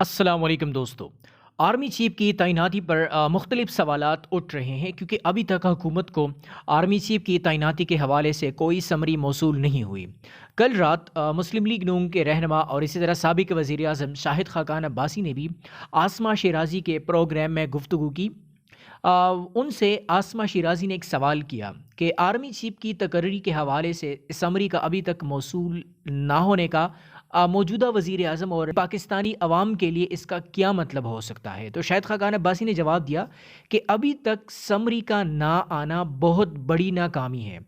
السلام علیکم دوستو۔ آرمی چیف کی تعیناتی پر مختلف سوالات اٹھ رہے ہیں کیونکہ ابھی تک حکومت کو آرمی چیف کی تعیناتی کے حوالے سے کوئی سمری موصول نہیں ہوئی۔ کل رات مسلم لیگ نون کے رہنما اور اسی طرح سابق وزیر اعظم شاہد خاقان عباسی نے بھی آسما شیرازی کے پروگرام میں گفتگو کی۔ ان سے آسما شیرازی نے ایک سوال کیا کہ آرمی چیف کی تقرری کے حوالے سے سمری کا ابھی تک موصول نہ ہونے کا موجودہ وزیر اعظم اور پاکستانی عوام کے لیے اس کا کیا مطلب ہو سکتا ہے۔ تو شاہد خاقان عباسی نے جواب دیا کہ ابھی تک سمری کا نہ آنا بہت بڑی ناکامی ہے۔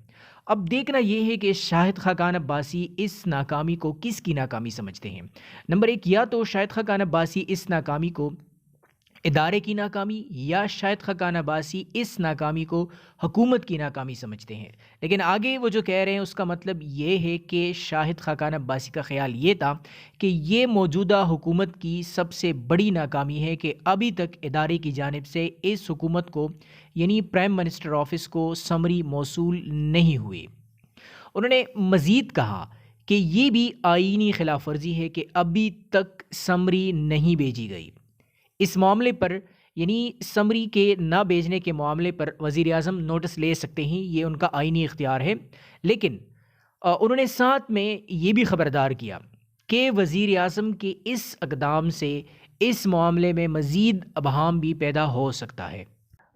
اب دیکھنا یہ ہے کہ شاہد خاقان عباسی اس ناکامی کو کس کی ناکامی سمجھتے ہیں۔ نمبر ایک، یا تو شاہد خاقان عباسی اس ناکامی کو ادارے کی ناکامی، یا شاہد خاقان عباسی اس ناکامی کو حکومت کی ناکامی سمجھتے ہیں۔ لیکن آگے وہ جو کہہ رہے ہیں اس کا مطلب یہ ہے کہ شاہد خاقان عباسی کا خیال یہ تھا کہ یہ موجودہ حکومت کی سب سے بڑی ناکامی ہے کہ ابھی تک ادارے کی جانب سے اس حکومت کو یعنی پرائم منسٹر آفس کو سمری موصول نہیں ہوئی۔ انہوں نے مزید کہا کہ یہ بھی آئینی خلاف ورزی ہے کہ ابھی تک سمری نہیں بھیجی گئی۔ اس معاملے پر یعنی سمری کے نہ بھیجنے کے معاملے پر وزیر اعظم نوٹس لے سکتے ہیں، یہ ان کا آئینی اختیار ہے۔ لیکن انہوں نے ساتھ میں یہ بھی خبردار کیا کہ وزیر اعظم کے اس اقدام سے اس معاملے میں مزید ابہام بھی پیدا ہو سکتا ہے۔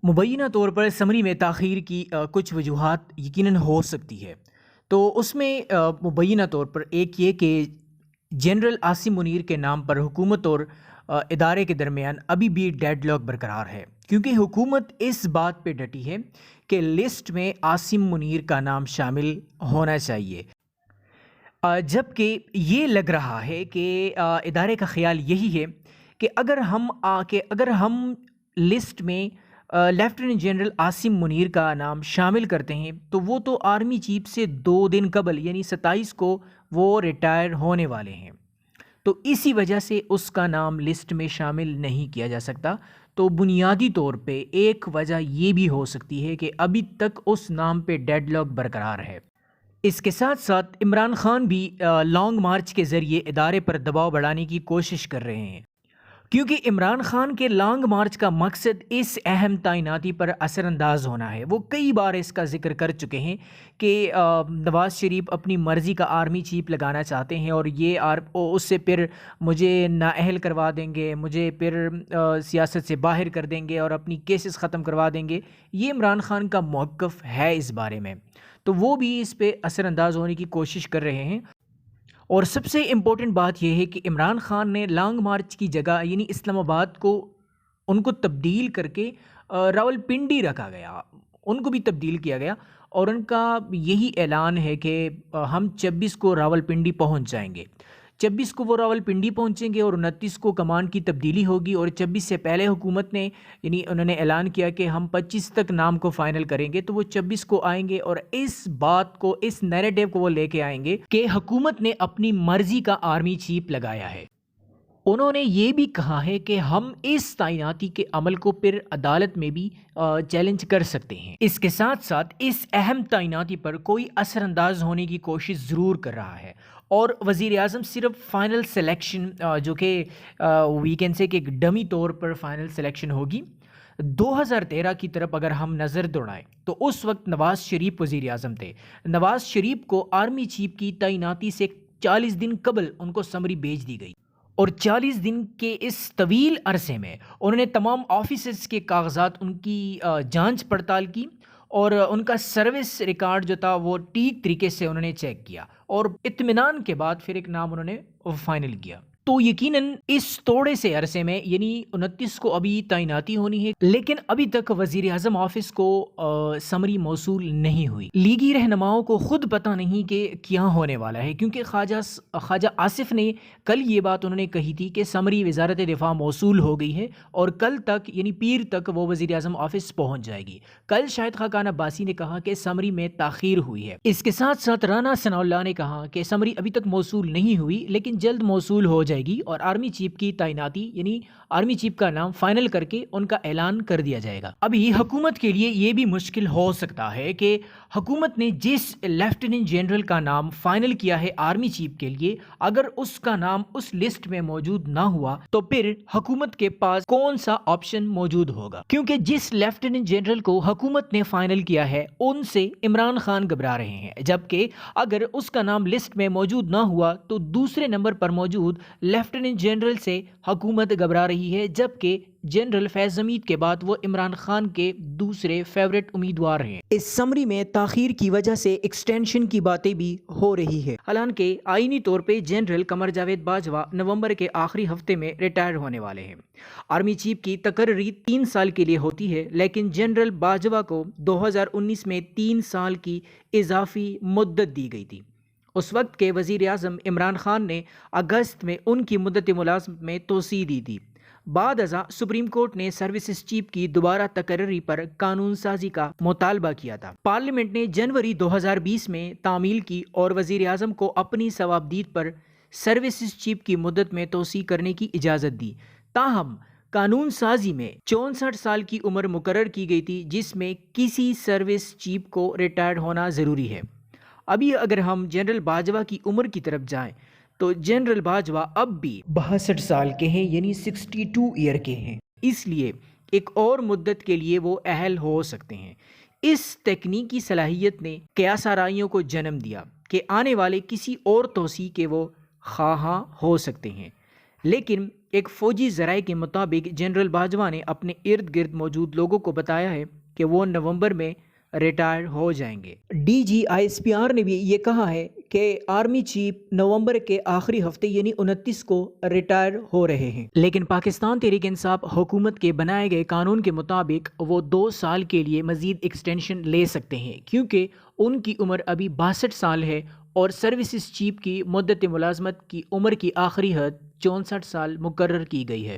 مبینہ طور پر سمری میں تاخیر کی کچھ وجوہات یقیناً ہو سکتی ہے۔ تو اس میں مبینہ طور پر ایک یہ کہ جنرل عاصم منیر کے نام پر حکومت اور ادارے کے درمیان ابھی بھی ڈیڈ لاک برقرار ہے، کیونکہ حکومت اس بات پہ ڈٹی ہے کہ لسٹ میں عاصم منیر کا نام شامل ہونا چاہیے، جبکہ یہ لگ رہا ہے کہ ادارے کا خیال یہی ہے کہ اگر ہم لسٹ میں لیفٹیننٹ جنرل عاصم منیر کا نام شامل کرتے ہیں تو وہ تو آرمی چیف سے 2 دن قبل یعنی 27 کو وہ ریٹائر ہونے والے ہیں، تو اسی وجہ سے اس کا نام لسٹ میں شامل نہیں کیا جا سکتا۔ تو بنیادی طور پہ ایک وجہ یہ بھی ہو سکتی ہے کہ ابھی تک اس نام پہ ڈیڈ لاک برقرار ہے۔ اس کے ساتھ ساتھ عمران خان بھی لانگ مارچ کے ذریعے ادارے پر دباؤ بڑھانے کی کوشش کر رہے ہیں، کیونکہ عمران خان کے لانگ مارچ کا مقصد اس اہم تعیناتی پر اثر انداز ہونا ہے۔ وہ کئی بار اس کا ذکر کر چکے ہیں کہ نواز شریف اپنی مرضی کا آرمی چیف لگانا چاہتے ہیں اور اس سے پھر مجھے نااہل کروا دیں گے، مجھے پھر سیاست سے باہر کر دیں گے اور اپنی کیسز ختم کروا دیں گے۔ یہ عمران خان کا موقف ہے اس بارے میں، تو وہ بھی اس پہ اثر انداز ہونے کی کوشش کر رہے ہیں۔ اور سب سے امپورٹنٹ بات یہ ہے کہ عمران خان نے لانگ مارچ کی جگہ یعنی اسلام آباد کو ان کو تبدیل کر کے راولپنڈی رکھا گیا، ان کو بھی تبدیل کیا گیا، اور ان کا یہی اعلان ہے کہ ہم 26 کو راولپنڈی پہنچ جائیں گے۔ 26 کو وہ راولپنڈی پہنچیں گے اور 29 کو کمان کی تبدیلی ہوگی، اور 26 سے پہلے حکومت نے یعنی انہوں نے اعلان کیا کہ ہم 25 تک نام کو فائنل کریں گے، تو وہ 26 کو آئیں گے اور اس بات کو، اس نیریٹو کو وہ لے کے آئیں گے کہ حکومت نے اپنی مرضی کا آرمی چیف لگایا ہے۔ انہوں نے یہ بھی کہا ہے کہ ہم اس تعیناتی کے عمل کو پھر عدالت میں بھی چیلنج کر سکتے ہیں۔ اس کے ساتھ ساتھ اس اہم تعیناتی پر کوئی اثر انداز ہونے کی کوشش ضرور کر رہا ہے، اور وزیر اعظم صرف فائنل سلیکشن جو کہ ویکینڈ سے کہ ایک ڈمی طور پر فائنل سلیکشن ہوگی 2013 کی طرف اگر ہم نظر دوڑائیں تو اس وقت نواز شریف وزیر اعظم تھے۔ نواز شریف کو آرمی چیف کی تعیناتی سے 40 دن قبل ان کو سمری بھیج دی گئی، اور 40 دن کے اس طویل عرصے میں انہوں نے تمام آفیسرز کے کاغذات ان کی جانچ پڑتال کی، اور ان کا سروس ریکارڈ جو تھا وہ ٹھیک طریقے سے انہوں نے چیک کیا، اور اطمینان کے بعد پھر ایک نام انہوں نے فائنل کیا۔ تو یقیناً اس تھوڑے سے عرصے میں یعنی 29 کو ابھی تعیناتی ہونی ہے، لیکن ابھی تک وزیر اعظم آفس کو سمری موصول نہیں ہوئی۔ لیگی رہنماؤں کو خود پتہ نہیں کہ کیا ہونے والا ہے، کیونکہ خواجہ آصف نے کل یہ بات انہوں نے کہی تھی کہ سمری وزارت دفاع موصول ہو گئی ہے اور کل تک یعنی پیر تک وہ وزیر اعظم آفس پہنچ جائے گی۔ کل شاہد خاقان عباسی نے کہا کہ سمری میں تاخیر ہوئی ہے۔ اس کے ساتھ ساتھ رانا ثناء اللہ نے کہا کہ سمری ابھی تک موصول نہیں ہوئی لیکن جلد موصول ہو جائے گی اور آرمی چیف کی تعیناتی یعنی آرمی چیف کا نام فائنل کر کے ان کا اعلان کر دیا جائے گا۔ ابھی حکومت کے لیے یہ بھی مشکل ہو سکتا ہے کہ حکومت نے جس لیفٹیننٹ جنرل کا نام فائنل کیا ہے آرمی چیف کے لیے، اگر اس کا نام اس لسٹ میں موجود نہ ہوا تو پھر حکومت کے پاس کون سا آپشن موجود ہوگا، کیونکہ جس لیفٹیننٹ جنرل کو حکومت نے فائنل کیا ہے ان سے عمران خان گھبرا رہے ہیں، جبکہ اگر اس کا نام لسٹ میں موجود نہ ہوا تو دوسرے نمبر پر موجود لیفٹیننٹ جنرل سے حکومت گھبرا رہی ہے، جبکہ جنرل فیض حمید کے بعد وہ عمران خان کے دوسرے فیورٹ امیدوار ہیں۔ اس سمری میں تاخیر کی وجہ سے ایکسٹینشن کی باتیں بھی ہو رہی ہے، حالانکہ آئینی طور پہ جنرل قمر جاوید باجوہ نومبر کے آخری ہفتے میں ریٹائر ہونے والے ہیں۔ آرمی چیف کی تقرری 3 سال کے لیے ہوتی ہے، لیکن جنرل باجوہ کو 2019 میں 3 سال کی اضافی مدت دی گئی تھی۔ اس وقت کے وزیر اعظم عمران خان نے اگست میں ان کی مدت ملازمت میں توسیع دی تھی۔ بعد ازاں سپریم کورٹ نے سروسز چیف کی دوبارہ تقرری پر قانون سازی کا مطالبہ کیا تھا۔ پارلیمنٹ نے جنوری 2020 میں تعمیل کی اور وزیر اعظم کو اپنی صوابدید پر سروسز چیف کی مدت میں توسیع کرنے کی اجازت دی۔ تاہم قانون سازی میں 64 سال کی عمر مقرر کی گئی تھی، جس میں کسی سروس چیف کو ریٹائرڈ ہونا ضروری ہے۔ ابھی اگر ہم جنرل باجوہ کی عمر کی طرف جائیں تو جنرل باجوہ اب بھی 62 سال کے ہیں، یعنی 62 ایئر کے ہیں، اس لیے ایک اور مدت کے لیے وہ اہل ہو سکتے ہیں۔ اس تکنیکی صلاحیت نے قیاس آرائیوں کو جنم دیا کہ آنے والے کسی اور توسیع کے وہ خواہاں ہو سکتے ہیں، لیکن ایک فوجی ذرائع کے مطابق جنرل باجوہ نے اپنے ارد گرد موجود لوگوں کو بتایا ہے کہ وہ نومبر میں ریٹائر ہو جائیں گے۔ D G I S P R نے بھی یہ کہا ہے کہ آرمی چیف نومبر کے آخری ہفتے یعنی 29 کو ریٹائر ہو رہے ہیں، لیکن پاکستان تحریک انصاف حکومت کے بنائے گئے قانون کے مطابق وہ 2 سال کے لیے مزید ایکسٹینشن لے سکتے ہیں، کیونکہ ان کی عمر ابھی 62 سال ہے اور سروسز چیف کی مدت ملازمت کی عمر کی آخری حد 64 سال مقرر کی گئی ہے۔